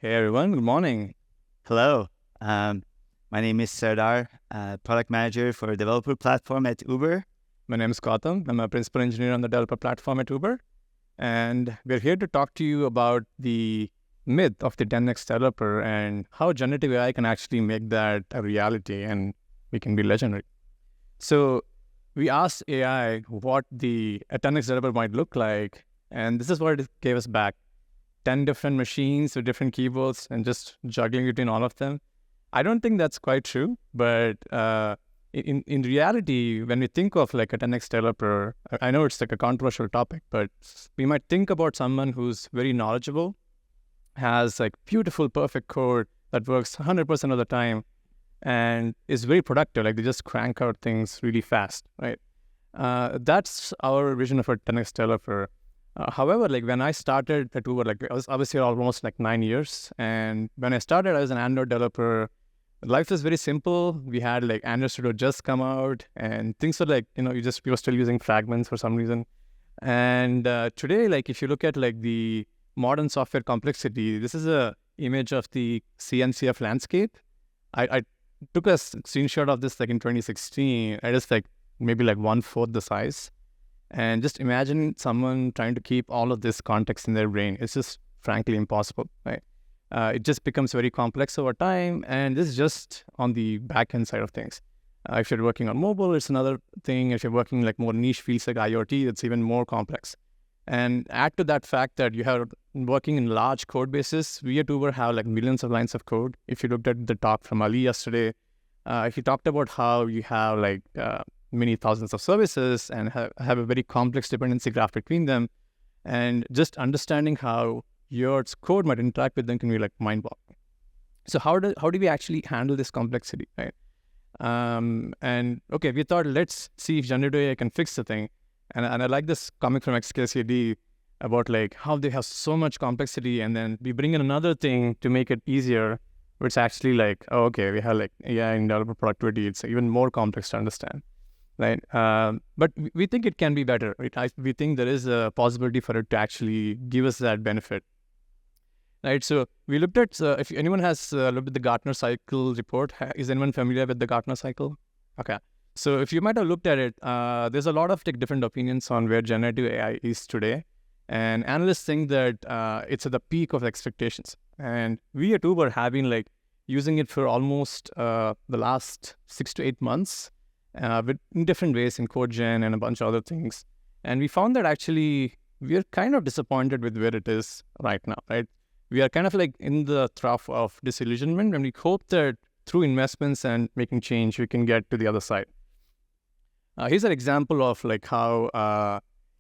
Hey everyone, good morning. Hello, my name is Serdar, product manager for developer platform at Uber. My name is Gautam. I'm a principal engineer on the developer platform at Uber. And we're here to talk to you about the myth of the 10x developer and how generative AI can actually make that a reality and we can be legendary. So we asked AI what a 10x developer might look like. And this is what it gave us back. 10 different machines with different keyboards and just juggling between all of them. I don't think that's quite true, but in reality, when we think of like a 10x developer, I know it's like a controversial topic, but we might think about someone who's very knowledgeable, has like beautiful, perfect code that works 100% of the time, and is very productive. Like they just crank out things really fast, right? That's our vision of a 10x developer. However, like when I started at Uber, like I was obviously almost like 9 years. And when I started, I was an Android developer. Life was very simple. We had like Android Studio just come out and things were like, we were still using fragments for some reason. And today, like if you look at like the modern software complexity, this is a image of the CNCF landscape. I took a screenshot of this like in 2016. I just like maybe like 1/4 the size. And just imagine someone trying to keep all of this context in their brain. It's just frankly impossible, right? It just becomes very complex over time. And this is just on the back end side of things. If you're working on mobile, it's another thing. If you're working like more niche fields like IoT, it's even more complex. And add to that fact that you have working in large code bases. We at Uber have like millions of lines of code. If you looked at the talk from Ali yesterday, he talked about how you have like many thousands of services and have a very complex dependency graph between them. And just understanding how your code might interact with them can be like mind-boggling. So how do we actually handle this complexity, right? And okay, we thought, let's see if generative AI can fix the thing. And I like this comic from XKCD about like how they have so much complexity and then we bring in another thing to make it easier, which actually like, oh, okay, we have like AI in developer productivity. It's even more complex to understand. Right. But we think it can be better. Right? We think there is a possibility for it to actually give us that benefit. Right. So we looked at, if anyone has looked at the Gartner cycle report, is anyone familiar with the Gartner cycle? Okay. So if you might have looked at it, there's a lot of like, different opinions on where generative AI is today. And analysts think that it's at the peak of expectations. And we at Uber have been like using it for almost the last 6 to 8 months. In different ways in code gen and a bunch of other things. And we found that actually we're kind of disappointed with where it is right now, right? We are kind of like in the trough of disillusionment and we hope that through investments and making change, we can get to the other side. Here's an example of like how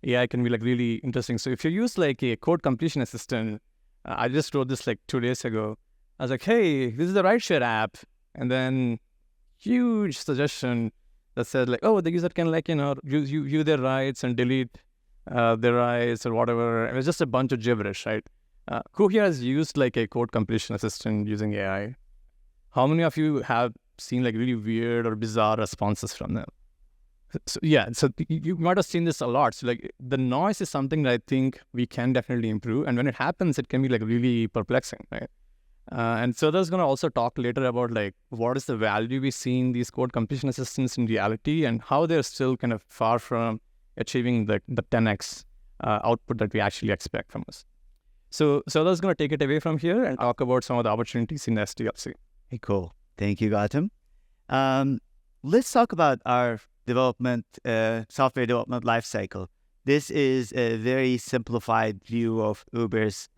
AI can be like really interesting. So if you use like a code completion assistant, I just wrote this like 2 days ago. I was like, hey, this is the rideshare app. And then huge suggestion that says like, oh, the user can like, view their rights and delete their rights or whatever. It was just a bunch of gibberish, right? Who here has used like a code completion assistant using AI? How many of you have seen like really weird or bizarre responses from them? So you might have seen this a lot. So like the noise is something that I think we can definitely improve. And when it happens, it can be like really perplexing, right? And so there's going to also talk later about like what is the value we see in these code completion assistants in reality and how they're still kind of far from achieving the 10x output that we actually expect from us. So that's going to take it away from here and talk about some of the opportunities in SDLC. Hey, cool. Thank you, Gautam. Let's talk about our software development lifecycle. This is a very simplified view of Uber's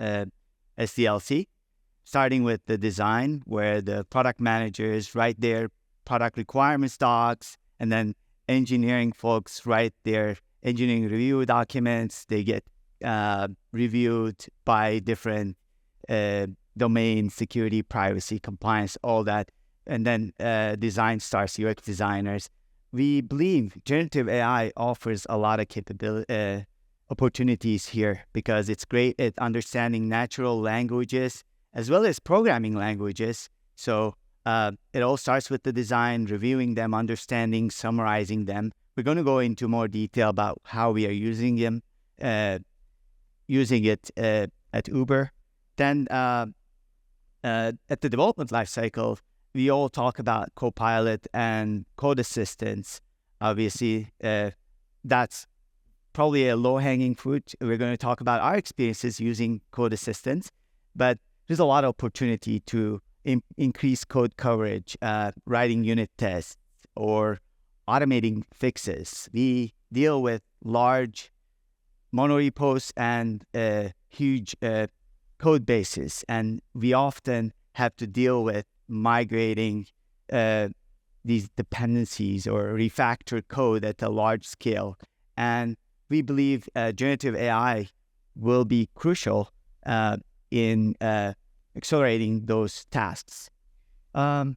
SDLC. Starting with the design, where the product managers write their product requirements docs, and then engineering folks write their engineering review documents. They get reviewed by different domain, security, privacy, compliance, all that. And then design starts, UX designers. We believe generative AI offers a lot of opportunities here because it's great at understanding natural languages as well as programming languages. So it all starts with the design, reviewing them, understanding, summarizing them. We're going to go into more detail about how we are using it at Uber. Then at the development lifecycle, we all talk about Copilot and code assistance. Obviously, that's probably a low-hanging fruit. We're going to talk about our experiences using code assistance, but there's a lot of opportunity to increase code coverage, writing unit tests, or automating fixes. We deal with large monorepos and huge code bases, and we often have to deal with migrating these dependencies or refactor code at a large scale. And we believe generative AI will be crucial in accelerating those tasks. In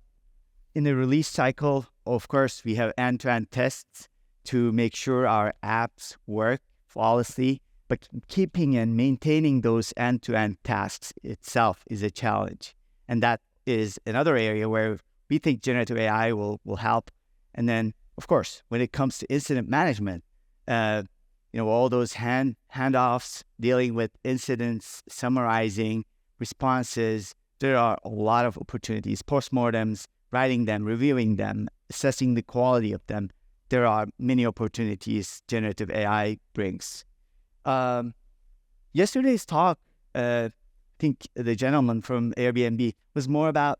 the release cycle, of course, we have end-to-end tests to make sure our apps work flawlessly, but keeping and maintaining those end-to-end tasks itself is a challenge. And that is another area where we think generative AI will help. And then, of course, when it comes to incident management, all those handoffs, dealing with incidents, summarizing responses, there are a lot of opportunities. Postmortems, writing them, reviewing them, assessing the quality of them. There are many opportunities generative AI brings. Yesterday's talk, I think the gentleman from Airbnb was more about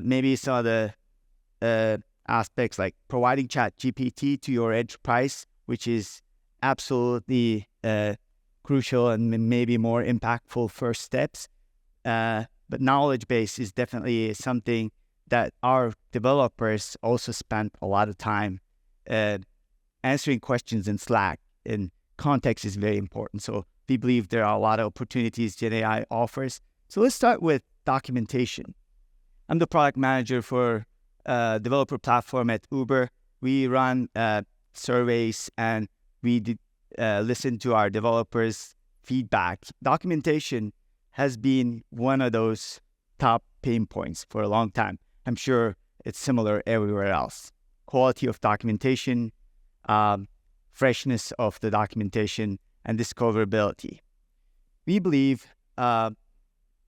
maybe some of the aspects like providing ChatGPT to your enterprise, which is absolutely crucial and maybe more impactful first steps. But knowledge base is definitely something that our developers also spent a lot of time answering questions in Slack, and context is very important. So we believe there are a lot of opportunities Gen AI offers. So let's start with documentation. I'm the product manager for developer platform at Uber. We run surveys and we listen to our developers' feedback. Documentation has been one of those top pain points for a long time. I'm sure it's similar everywhere else. Quality of documentation, freshness of the documentation, and discoverability. We believe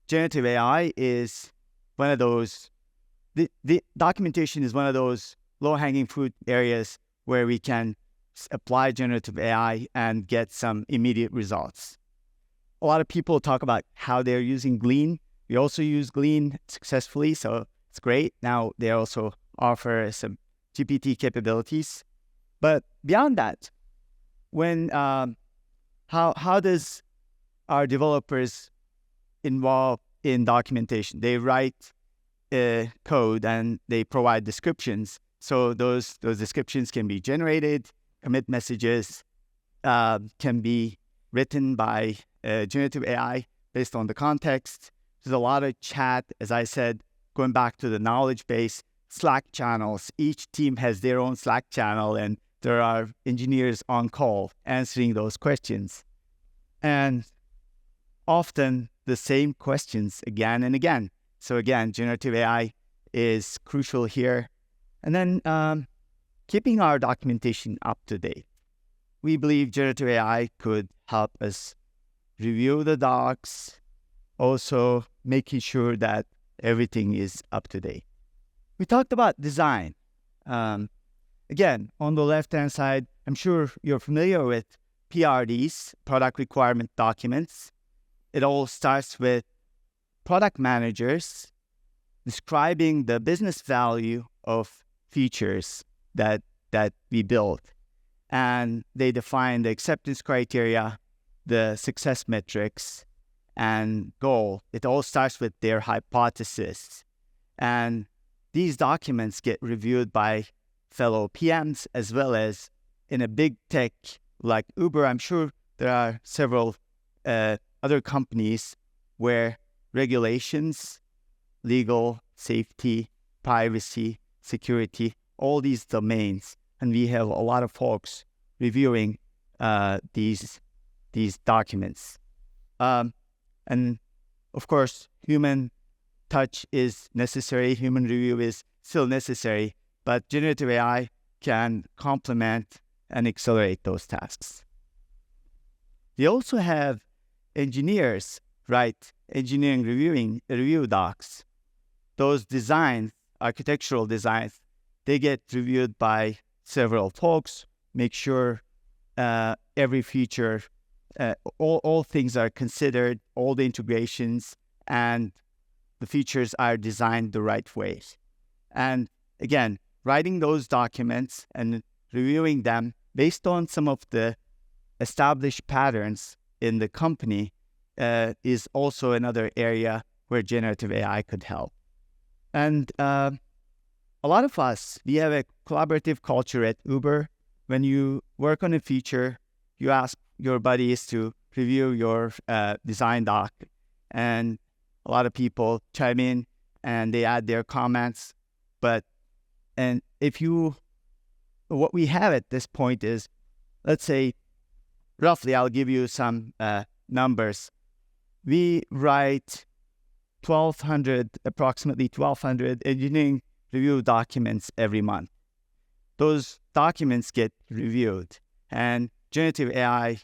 generative AI is one of those, the documentation is one of those low-hanging fruit areas where we can apply generative AI and get some immediate results. A lot of people talk about how they're using Glean. We also use Glean successfully, so it's great. Now they also offer some GPT capabilities. But beyond that, how does our developers involve in documentation? They write code and they provide descriptions. So those descriptions can be generated. Commit messages can be written by generative AI based on the context. There's a lot of chat, as I said, going back to the knowledge base, Slack channels. Each team has their own Slack channel, and there are engineers on call answering those questions. And often the same questions again and again. So again, generative AI is crucial here. And then keeping our documentation up to date. We believe generative AI could help us review the docs, also making sure that everything is up to date. We talked about design. Again, on the left-hand side, I'm sure you're familiar with PRDs, product requirement documents. It all starts with product managers describing the business value of features that we build. And they define the acceptance criteria, the success metrics, and goal. It all starts with their hypothesis. And these documents get reviewed by fellow PMs as well as in a big tech like Uber. I'm sure there are several other companies where regulations, legal, safety, privacy, security, all these domains, and we have a lot of folks reviewing these documents. And of course, human touch is necessary, human review is still necessary, but generative AI can complement and accelerate those tasks. We also have engineers write engineering review docs, those designs, architectural designs, they get reviewed by several folks, make sure every feature, all things are considered, all the integrations, and the features are designed the right way. And again, writing those documents and reviewing them based on some of the established patterns in the company is also another area where generative AI could help. And a lot of us, we have a collaborative culture at Uber. When you work on a feature, you ask your buddies to review your design doc, and a lot of people chime in and they add their comments. What we have at this point is, let's say, roughly, I'll give you some numbers. We write approximately 1,200 engineering review documents every month. Those documents get reviewed, and generative AI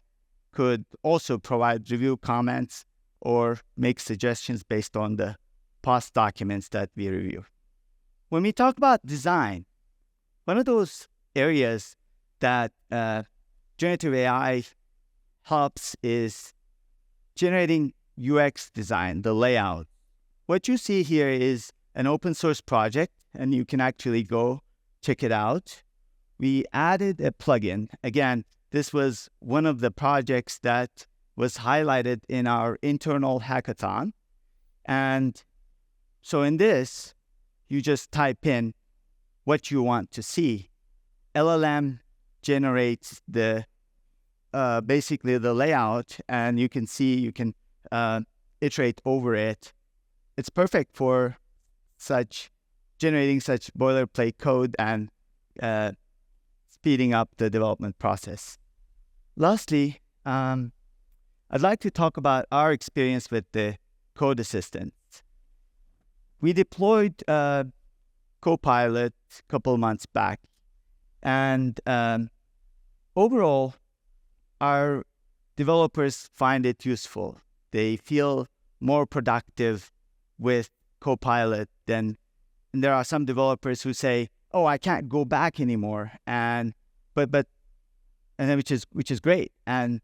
could also provide review comments or make suggestions based on the past documents that we review. When we talk about design, one of those areas that generative AI helps is generating UX design, the layout. What you see here is an open source project, and you can actually go check it out. We added a plugin. Again, this was one of the projects that was highlighted in our internal hackathon. And so in this, you just type in what you want to see. LLM generates basically the layout, and you can see, you can iterate over it. It's perfect for generating such boilerplate code and speeding up the development process. Lastly, I'd like to talk about our experience with the code assistant. We deployed Copilot a couple months back, and overall, our developers find it useful. They feel more productive with Copilot and there are some developers who say, "Oh, I can't go back anymore," which is great. And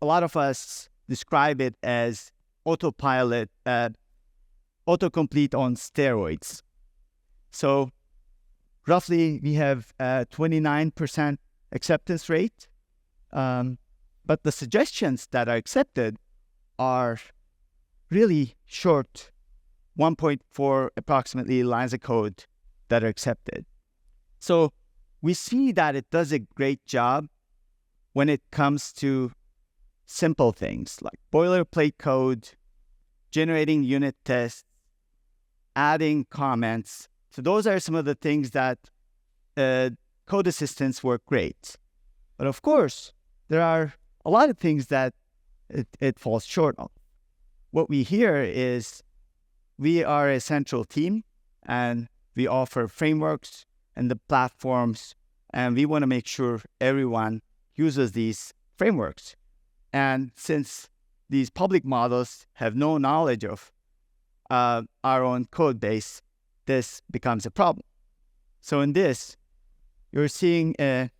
a lot of us describe it as autopilot, autocomplete on steroids. So roughly, we have a 29% acceptance rate. But the suggestions that are accepted are really short, 1.4 approximately lines of code that are accepted. So we see that it does a great job when it comes to simple things like boilerplate code, generating unit tests, adding comments. So those are some of the things that code assistants work great. But of course, there are a lot of things that it falls short of. What we hear is we are a central team and we offer frameworks and the platforms, and we want to make sure everyone uses these frameworks. And since these public models have no knowledge of our own code base, this becomes a problem. So in this, you're seeing a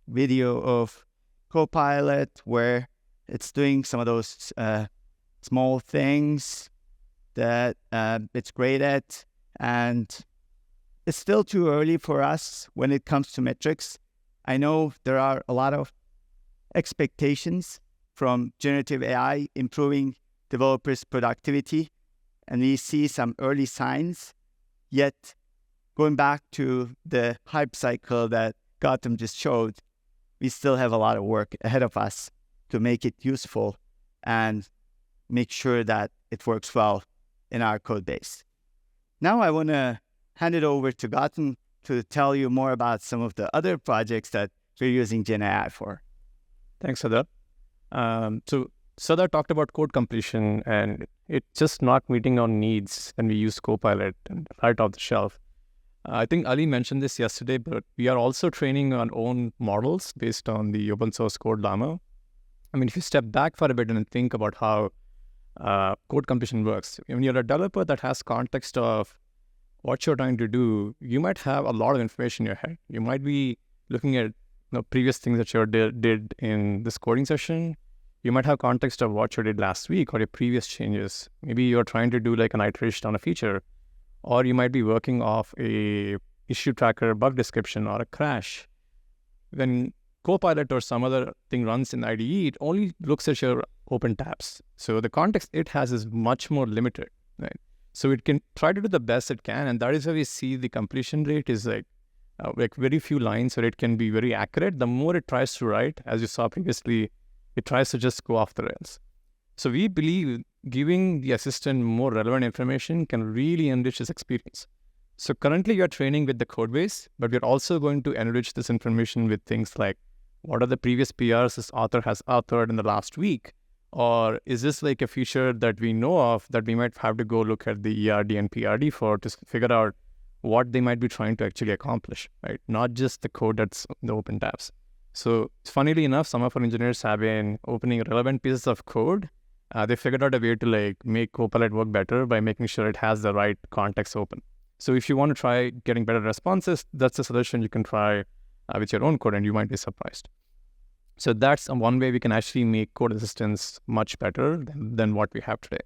video of Copilot where it's doing some of those small things that it's great at, and it's still too early for us when it comes to metrics. I know there are a lot of expectations from generative AI improving developers' productivity, and we see some early signs. Yet, going back to the hype cycle that Gautam just showed, we still have a lot of work ahead of us to make it useful and make sure that it works well in our code base. Now I want to hand it over to Gautam to tell you more about some of the other projects that we're using Gen AI for. Thanks, Serdar. So Serdar talked about code completion, and it's just not meeting our needs when we use Copilot and right off the shelf. I think Ali mentioned this yesterday, but we are also training our own models based on the open source code Llama. I mean, if you step back for a bit and think about how code completion works. When you're a developer that has context of what you're trying to do, you might have a lot of information in your head. You might be looking at previous things that you did in this coding session. You might have context of what you did last week or your previous changes. Maybe you're trying to do like an iteration on a feature, or you might be working off a issue tracker, bug description, or a crash. When Copilot or some other thing runs in IDE, it only looks at your open tabs. So the context it has is much more limited, right? So it can try to do the best it can, and that is why we see the completion rate is like very few lines where it can be very accurate. The more it tries to write, as you saw previously, it tries to just go off the rails. So we believe giving the assistant more relevant information can really enrich its experience. So currently you're training with the code base, but we're also going to enrich this information with things like, what are the previous PRs this author has authored in the last week? Or is this like a feature that we know of that we might have to go look at the ERD and PRD for to figure out what they might be trying to actually accomplish, right? Not just the code that's in the open tabs. So funnily enough, some of our engineers have been opening relevant pieces of code. They figured out a way to like make Copilot work better by making sure it has the right context open. So if you want to try getting better responses, that's a solution you can try with your own code, and you might be surprised. So that's one way we can actually make code assistance much better than what we have today.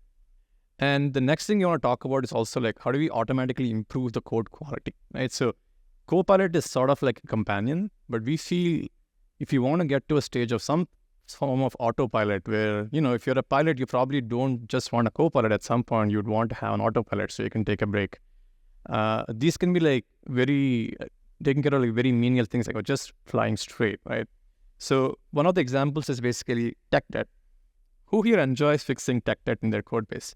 And the next thing you want to talk about is also like, how do we automatically improve the code quality, right? So Copilot is sort of like a companion, but we feel if you want to get to a stage of some form of autopilot where, if you're a pilot, you probably don't just want a Copilot. At some point, you'd want to have an autopilot so you can take a break. These can be like very taking care of like very menial things like just flying straight, right? So one of the examples is basically tech debt. Who here enjoys fixing tech debt in their code base?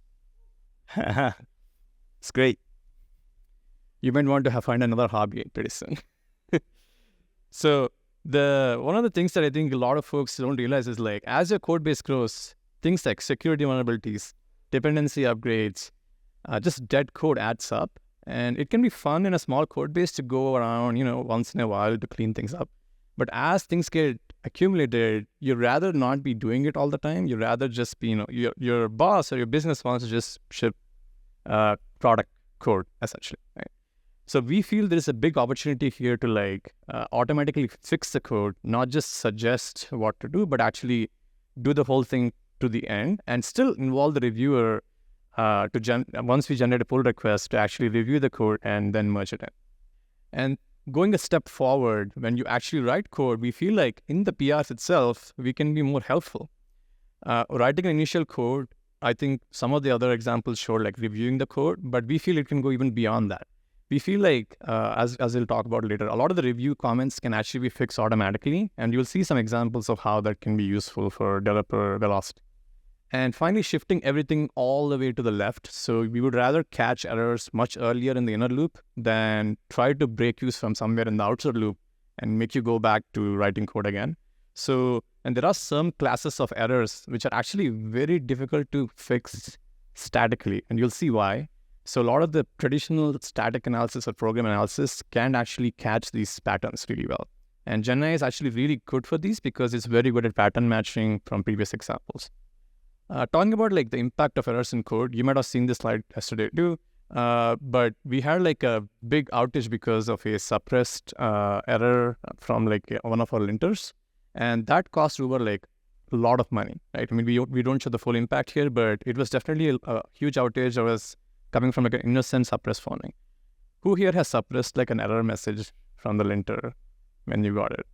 It's great. You might want to find another hobby pretty soon. So one of the things that I think a lot of folks don't realize is like, as your code base grows, things like security vulnerabilities, dependency upgrades, just dead code adds up. And it can be fun in a small code base to go around, once in a while to clean things up. But as things get accumulated, you'd rather not be doing it all the time. You'd rather just be, your boss or your business wants to just ship product code, essentially, right? So we feel there is a big opportunity here to like automatically fix the code, not just suggest what to do, but actually do the whole thing to the end and still involve the reviewer once we generate a pull request to actually review the code and then merge it in. And going a step forward, when you actually write code, we feel like in the PRs itself, we can be more helpful. Writing an initial code, I think some of the other examples show like reviewing the code, but we feel it can go even beyond that. We feel like, as we'll talk about later, a lot of the review comments can actually be fixed automatically, and you'll see some examples of how that can be useful for developer velocity. And finally, shifting everything all the way to the left. So we would rather catch errors much earlier in the inner loop than try to break you from somewhere in the outer loop and make you go back to writing code again. So, and there are some classes of errors which are actually very difficult to fix statically, and you'll see why. So a lot of the traditional static analysis or program analysis can actually catch these patterns really well. And GenAI is actually really good for these because it's very good at pattern matching from previous examples. Talking about like the impact of errors in code, you might have seen this slide yesterday too, but we had like a big outage because of a suppressed error from like one of our linters, and that cost Uber like a lot of money, right? I mean, we don't show the full impact here, but it was definitely a huge outage that was coming from like an innocent suppressed phoning. Who here has suppressed like an error message from the linter when you got it?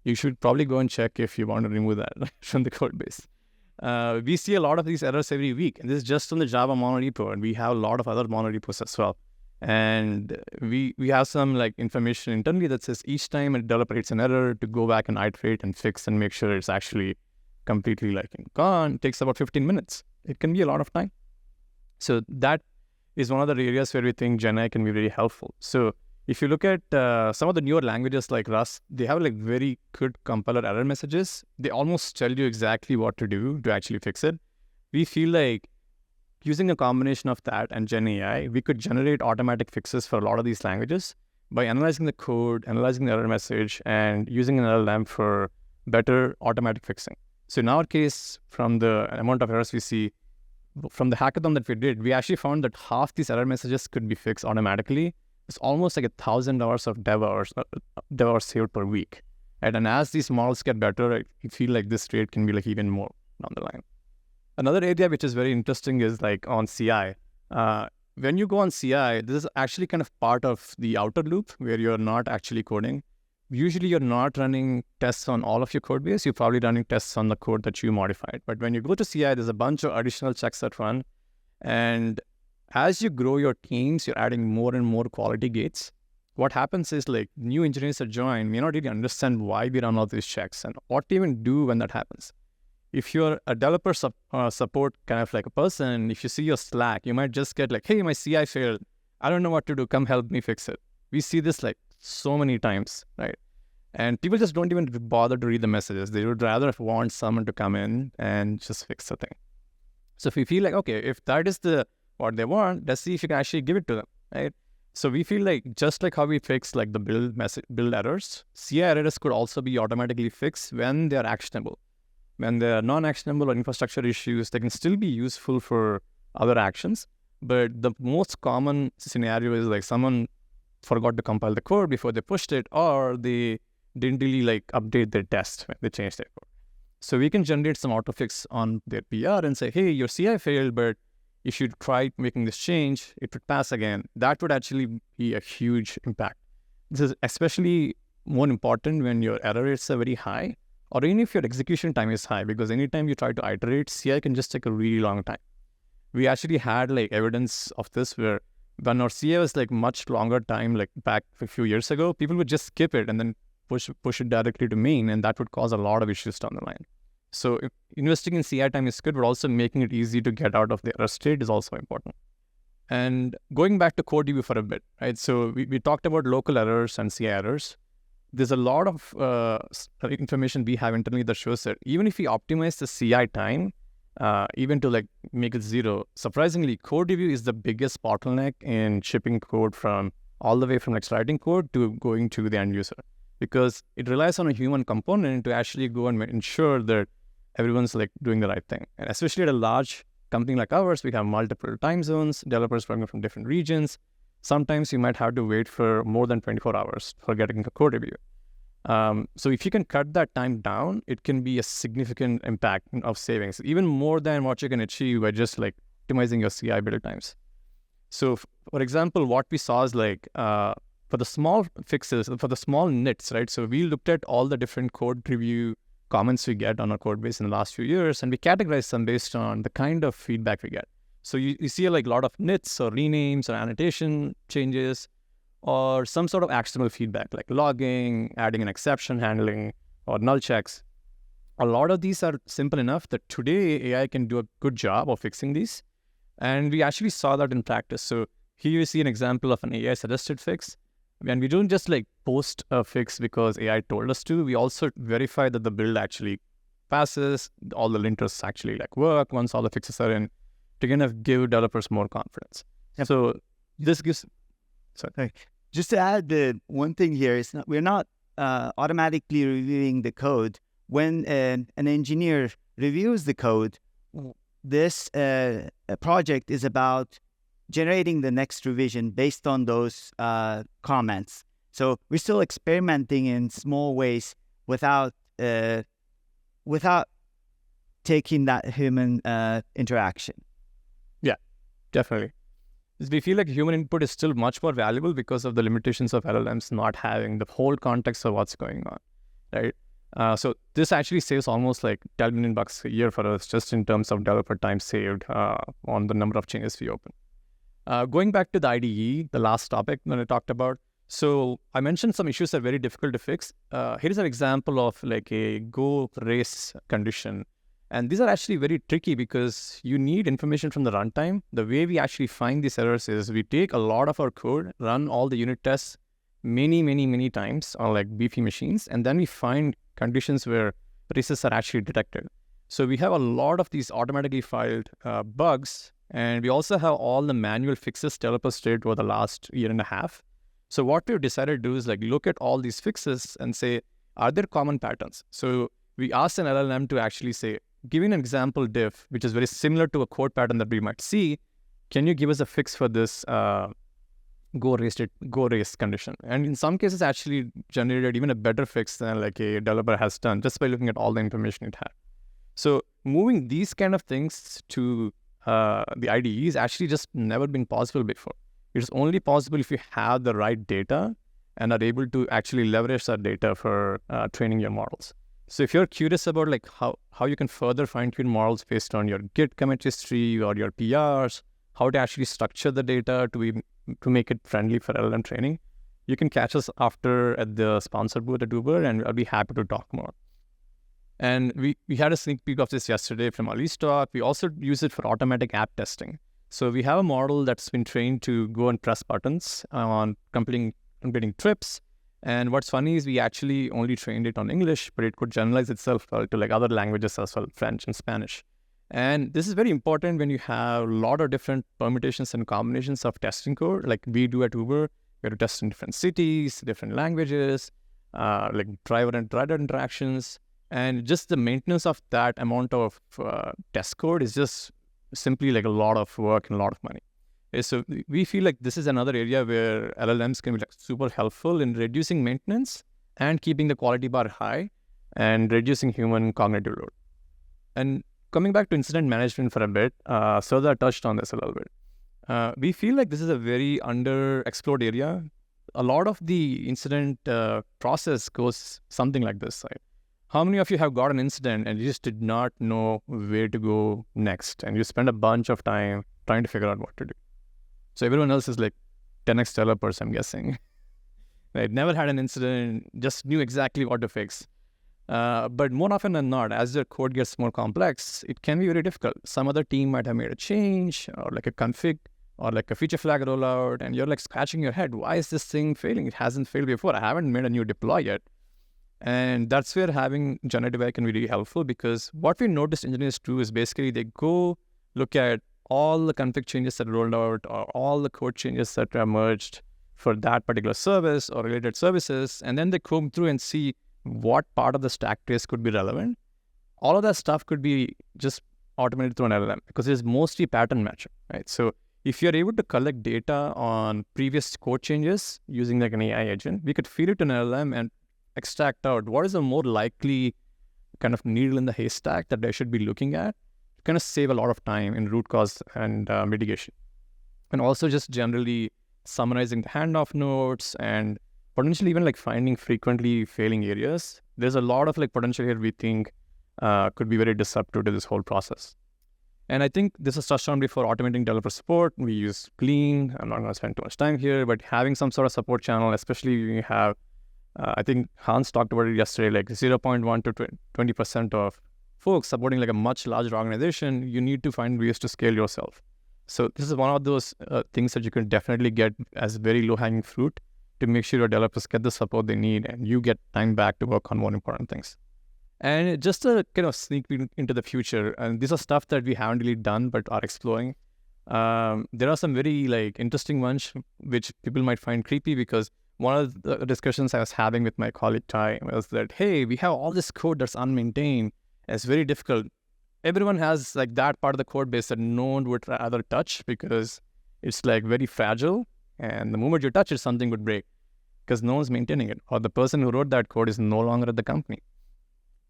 You should probably go and check if you want to remove that from the code base. We see a lot of these errors every week, and this is just on the Java monorepo, and we have a lot of other monorepos as well. And we have some like information internally that says each time a developer hits an error to go back and iterate and fix and make sure it's actually completely like gone. It takes about 15 minutes. It can be a lot of time. So that is one of the areas where we think GenAI can be very helpful. So if you look at some of the newer languages like Rust, they have like very good compiler error messages. They almost tell you exactly what to do to actually fix it. We feel like using a combination of that and GenAI, we could generate automatic fixes for a lot of these languages by analyzing the code, analyzing the error message, and using an LLM for better automatic fixing. So in our case, from the amount of errors we see, from the hackathon that we did, we actually found that half these error messages could be fixed automatically. It's almost like 1,000 hours of dev hours saved per week. Right? And as these models get better, I feel like this rate can be like even more down the line. Another area which is very interesting is like on CI. When you go on CI, this is actually kind of part of the outer loop where you're not actually coding. Usually you're not running tests on all of your code base. You're probably running tests on the code that you modified. But when you go to CI, there's a bunch of additional checks that run. And as you grow your teams, you're adding more and more quality gates. What happens is like new engineers that join may not really understand why we run all these checks and what to even do when that happens. If you're a developer support kind of like a person, if you see your Slack, you might just get like, hey, my CI failed. I don't know what to do. Come help me fix it. We see this like so many times, right? And people just don't even bother to read the messages. They would rather want someone to come in and just fix the thing. So if we feel like, okay, if that is what they want, let's see if you can actually give it to them, right? So we feel like just like how we fix like the build errors, CI errors could also be automatically fixed when they are actionable. When they are non-actionable or infrastructure issues, they can still be useful for other actions. But the most common scenario is like someone forgot to compile the code before they pushed it, or they didn't really like update their test when they changed their code. So we can generate some autofix on their PR and say, hey, your CI failed, but if you try making this change, it would pass again. That would actually be a huge impact. This is especially more important when your error rates are very high, or even if your execution time is high, because anytime you try to iterate, CI can just take a really long time. We actually had like evidence of this where when our CI was like much longer time, like back a few years ago, people would just skip it and then push it directly to main, and that would cause a lot of issues down the line. So investing in CI time is good, but also making it easy to get out of the error state is also important. And going back to code review for a bit, right? So we talked about local errors and CI errors. There's a lot of information we have internally that shows that even if we optimize the CI time, even to like make it zero, surprisingly, code review is the biggest bottleneck in shipping code from all the way from like writing code to going to the end user, because it relies on a human component to actually go and ensure that everyone's like doing the right thing. And especially at a large company like ours, we have multiple time zones, developers working from different regions. Sometimes you might have to wait for more than 24 hours for getting a code review. So if you can cut that time down, it can be a significant impact of savings, even more than what you can achieve by just like optimizing your CI build times. So for example, what we saw is like, for the small fixes, for the small nits, right? So we looked at all the different code review comments we get on our code base in the last few years, and we categorized them based on the kind of feedback we get. So you see like a lot of nits or renames or annotation changes, or some sort of actionable feedback like logging, adding an exception handling, or null checks. A lot of these are simple enough that today AI can do a good job of fixing these. And we actually saw that in practice. So here you see an example of an AI suggested fix. And we don't just like post a fix because AI told us to. We also verify that the build actually passes, all the linters actually like work once all the fixes are in, to kind of give developers more confidence. Yep. So this gives... Sorry. Just to add, the one thing here is we're not automatically reviewing the code. When an engineer reviews the code, this project is about generating the next revision based on those comments. So we're still experimenting in small ways without taking that human interaction. Yeah, definitely. We feel like human input is still much more valuable because of the limitations of LLMs not having the whole context of what's going on, right? So this actually saves almost like $10 million a year for us, just in terms of developer time saved on the number of changes we open. Going back to the IDE, the last topic that I talked about. So I mentioned some issues that are very difficult to fix. Here's an example of like a go race condition. And these are actually very tricky because you need information from the runtime. The way we actually find these errors is we take a lot of our code, run all the unit tests many times on like beefy machines, and then we find conditions where races are actually detected. So we have a lot of these automatically filed bugs, and we also have all the manual fixes developers did over the last year and a half. So what we've decided to do is like look at all these fixes and say, are there common patterns? So we asked an LLM to actually say, giving an example diff, which is very similar to a code pattern that we might see, can you give us a fix for this go race condition? And in some cases, actually generated even a better fix than like a developer has done just by looking at all the information it had. So moving these kind of things to the IDE is actually just never been possible before. It is only possible if you have the right data and are able to actually leverage that data for training your models. So if you're curious about like how you can further fine-tune models based on your Git commit history or your PRs, how to actually structure the data to make it friendly for LLM training, you can catch us after at the sponsor booth at Uber, and I'll be happy to talk more. And we had a sneak peek of this yesterday from Ali's talk. We also use it for automatic app testing. So we have a model that's been trained to go and press buttons on completing trips. And what's funny is we actually only trained it on English, but it could generalize itself to like other languages as well, French and Spanish. And this is very important when you have a lot of different permutations and combinations of testing code, like we do at Uber. We have to test in different cities, different languages, like driver and rider interactions. And just the maintenance of that amount of test code is just simply like a lot of work and a lot of money. So we feel like this is another area where LLMs can be like super helpful in reducing maintenance and keeping the quality bar high and reducing human cognitive load. And coming back to incident management for a bit, Serdar touched on this a little bit. We feel like this is a very underexplored area. A lot of the incident process goes something like this, right? How many of you have got an incident and you just did not know where to go next, and you spend a bunch of time trying to figure out what to do? So everyone else is like 10x developers, I'm guessing. Right? Never had an incident, just knew exactly what to fix. But more often than not, as your code gets more complex, it can be very difficult. Some other team might have made a change or like a config or like a feature flag rollout, and you're like scratching your head. Why is this thing failing? It hasn't failed before. I haven't made a new deploy yet. And that's where having generative AI can be really helpful, because what we noticed engineers do is basically they go look at all the config changes that rolled out or all the code changes that are merged for that particular service or related services, and then they comb through and see what part of the stack trace could be relevant. All of that stuff could be just automated through an LLM because it's mostly pattern matching, right? So if you're able to collect data on previous code changes using like an AI agent, we could feed it to an LLM and extract out what is a more likely kind of needle in the haystack that they should be looking at, to kind of save a lot of time in root cause and mitigation. And also just generally summarizing the handoff notes and potentially even like finding frequently failing areas. There's a lot of like potential here we think could be very disruptive to this whole process. And I think this is touched on before, automating developer support. We use Clean. I'm not going to spend too much time here, but having some sort of support channel, especially when you have, I think Hans talked about it yesterday, like 0.1 to 20% of folks supporting like a much larger organization, you need to find ways to scale yourself. So this is one of those things that you can definitely get as very low-hanging fruit to make sure your developers get the support they need and you get time back to work on more important things. And just a kind of sneak peek into the future, and these are stuff that we haven't really done but are exploring. There are some very like interesting ones which people might find creepy, because one of the discussions I was having with my colleague Ty was that, hey, we have all this code that's unmaintained. It's very difficult. Everyone has like that part of the code base that no one would rather touch because it's like very fragile. And the moment you touch it, something would break because no one's maintaining it, or the person who wrote that code is no longer at the company.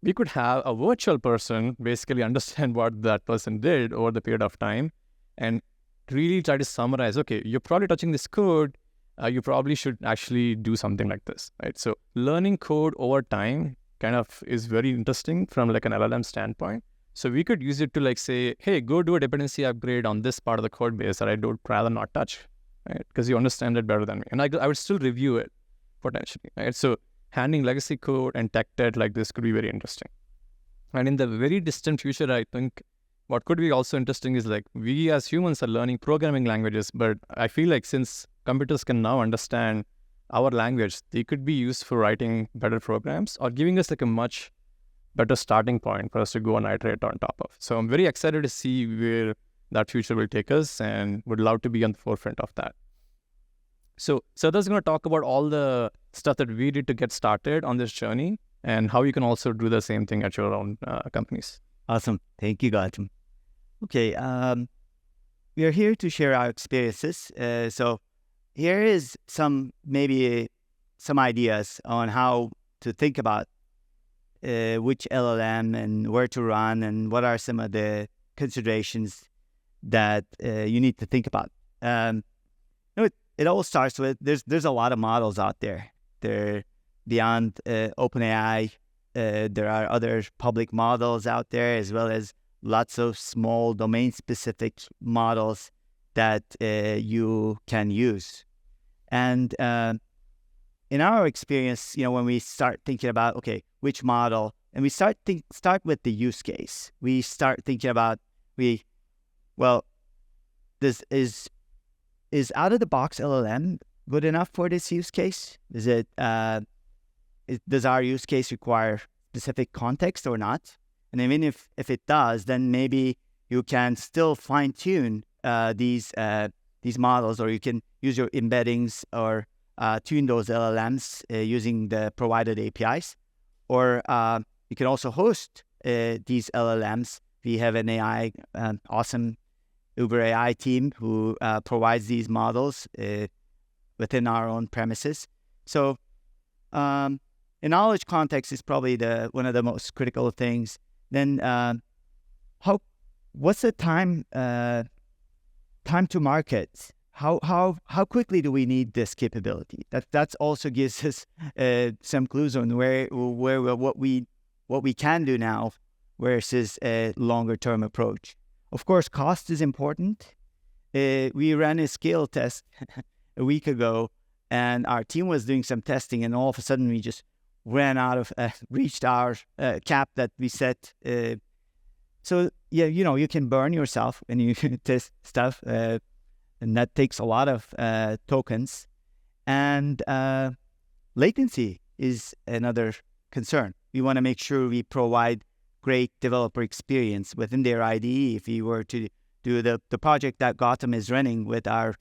We could have a virtual person basically understand what that person did over the period of time and really try to summarize, okay, you're probably touching this code, you probably should actually do something like this, right? So learning code over time kind of is very interesting from like an LLM standpoint. So we could use it to like say, hey, go do a dependency upgrade on this part of the code base that I would rather not touch, right? Because you understand it better than me. And I would still review it potentially, right? So handling legacy code and tech debt like this could be very interesting. And in the very distant future, I think what could be also interesting is like we as humans are learning programming languages, but I feel like since computers can now understand our language, they could be used for writing better programs or giving us like a much better starting point for us to go and iterate on top of. So I'm very excited to see where that future will take us and would love to be on the forefront of that. So Sardar's going to talk about all the stuff that we did to get started on this journey and how you can also do the same thing at your own companies. Awesome. Thank you, Gautam. Okay, we are here to share our experiences. So here is some ideas on how to think about which LLM and where to run and what are some of the considerations that you need to think about. It all starts with there's a lot of models out there. They're beyond OpenAI. There are other public models out there, as well as lots of small domain-specific models that you can use. And in our experience, when we start thinking about, okay, which model, and we start with the use case. We start thinking about, this is out-of-the-box LLM good enough for this use case? Does our use case require specific context or not? And even if it does, then maybe you can still fine-tune these models, or you can use your embeddings or tune those LLMs using the provided APIs. Or you can also host these LLMs. We have an awesome Uber AI team who provides these models within our own premises. So a knowledge context is probably one of the most critical things. Then what's the time to market? How quickly do we need this capability? That also gives us some clues on what we can do now versus a longer term approach. Of course, cost is important. We ran a scale test a week ago, and our team was doing some testing, and all of a sudden we just reached our cap that we set. So yeah, you can burn yourself when you test stuff, and that takes a lot of tokens. And latency is another concern. We want to make sure we provide great developer experience within their IDE. If we were to do the project that Gautam is running with our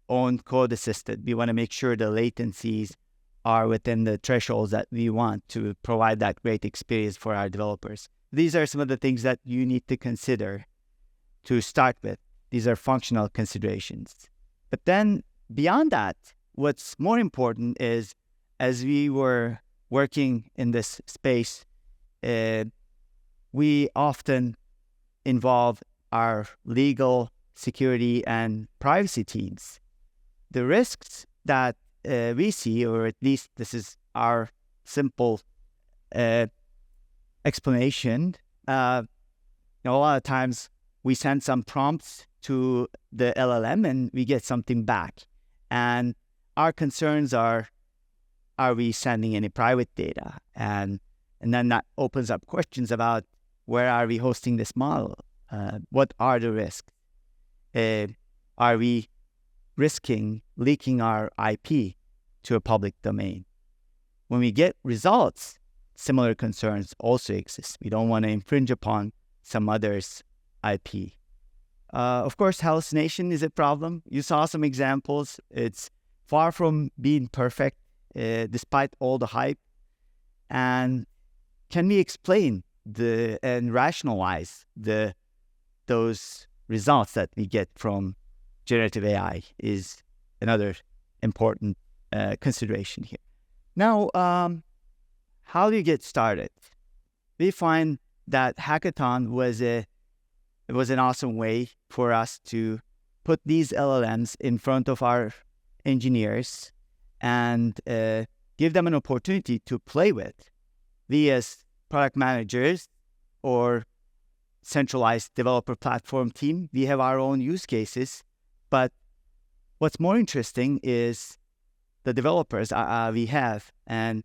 own code assistant, we want to make sure the latencies are within the thresholds that we want to provide that great experience for our developers. These are some of the things that you need to consider to start with. These are functional considerations. But then beyond that, what's more important is, as we were working in this space, we often involve our legal, security, and privacy teams. The risks that we see, or at least this is our simple explanation, a lot of times we send some prompts to the LLM and we get something back. And our concerns are we sending any private data? And then that opens up questions about, where are we hosting this model? What are the risks? Are we risking leaking our IP to a public domain? When we get results, similar concerns also exist. We don't want to infringe upon some other's IP. Of course, hallucination is a problem. You saw some examples. It's far from being perfect, despite all the hype. And can we explain and rationalize those results that we get from generative AI is another important consideration here. Now, how do you get started? We find that hackathon was an awesome way for us to put these LLMs in front of our engineers and give them an opportunity to play with. We, as product managers or centralized developer platform team, we have our own use cases. But what's more interesting is the developers we have, and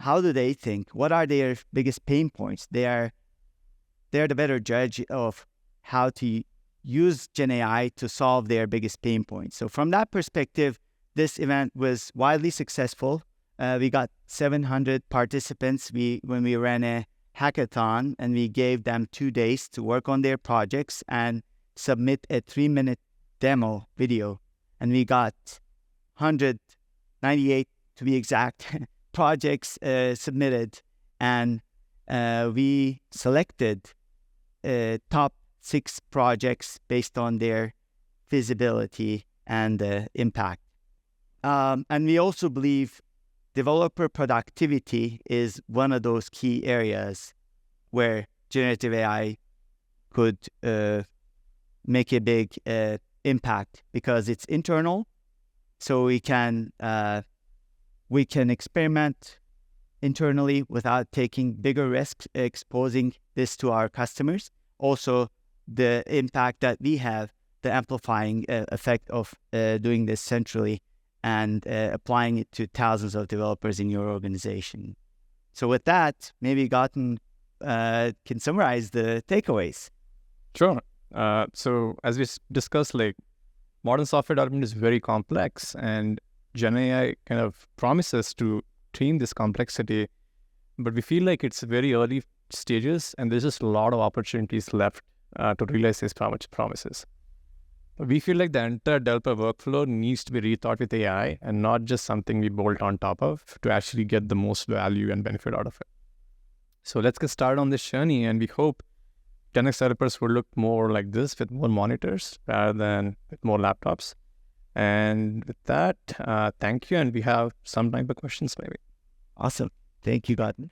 how do they think? What are their biggest pain points? They're the better judge of how to use Gen AI to solve their biggest pain points. So from that perspective, this event was wildly successful. We got 700 participants when we ran a hackathon, and we gave them 2 days to work on their projects and submit a 3-minute demo video. And we got 198, to be exact, projects submitted. And we selected top 6 projects based on their feasibility and impact. And we also believe developer productivity is one of those key areas where generative AI could make a big impact, because it's internal, so we can experiment internally without taking bigger risks, exposing this to our customers. Also, the impact that we have, the amplifying effect of doing this centrally and applying it to thousands of developers in your organization. So with that, maybe Gautam can summarize the takeaways. Sure. So as we discussed, like, modern software development is very complex, and Gen AI kind of promises to tame this complexity, but we feel like it's very early stages, and there's just a lot of opportunities left to realize these promises. We feel like the entire developer workflow needs to be rethought with AI, and not just something we bolt on top of to actually get the most value and benefit out of it. So let's get started on this journey, and we hope 10x developers will look more like this, with more monitors rather than with more laptops. And with that, thank you, and we have some time for questions maybe. Awesome. Thank you, Gautam.